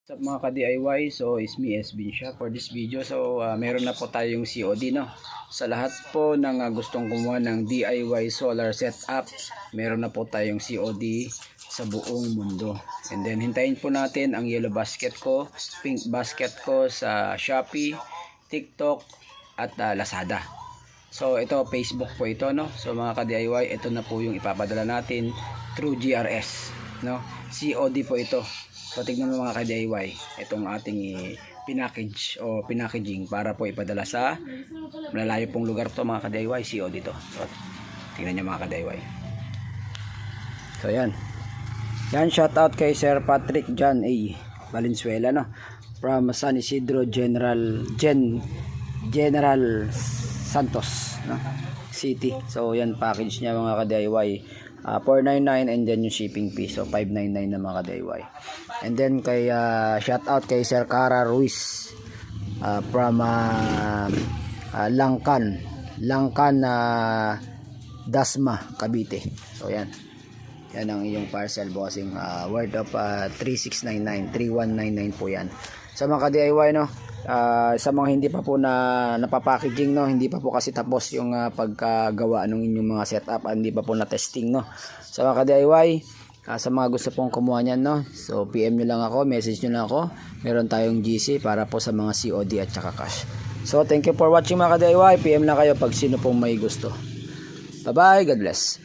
What's up mga ka-DIY? So is me SB siya for this video. So meron na po tayong COD, no. Sa lahat po ng gustong kumuha ng DIY solar setup, meron na po tayong COD sa buong mundo. And then hintayin po natin ang yellow basket ko, pink basket ko sa Shopee, TikTok at Lazada. So ito Facebook po ito, no. So mga ka-DIY, ito na po yung ipapadala natin through GRS, no. COD po ito. So tignan mo mga ka-DIY, itong ating pinackage o pinackaging para po ipadala sa malalayo pong lugar to mga ka-DIY, COD dito. So tignan niyo mga ka-DIY. So yan. Yan, shout out kay Sir Patrick John A. Valenzuela, no, from San Isidro General Santos, no, City. So yan package niya mga ka-DIY. 499 and then yung shipping fee, so 599 na mga ka-DIY. And then kay shout out kay Sir Cara Ruiz from Langkan Dasma, Cavite. So yan ang iyong parcel bossing, worth of 3699, 3199 po yan. Sa mga ka-DIY, no, sa mga hindi pa po na napapackaging, no, hindi pa po kasi tapos yung pagkagawa ng inyong mga setup, hindi pa po na testing, no. Sa mga ka-DIY, sa mga gusto pong kumuha niyan, no, so PM nyo lang ako, message nyo lang ako, meron tayong GC para po sa mga COD at saka cash. So thank you for watching mga ka-DIY, PM lang kayo pag sino pong may gusto. Bye bye, God bless.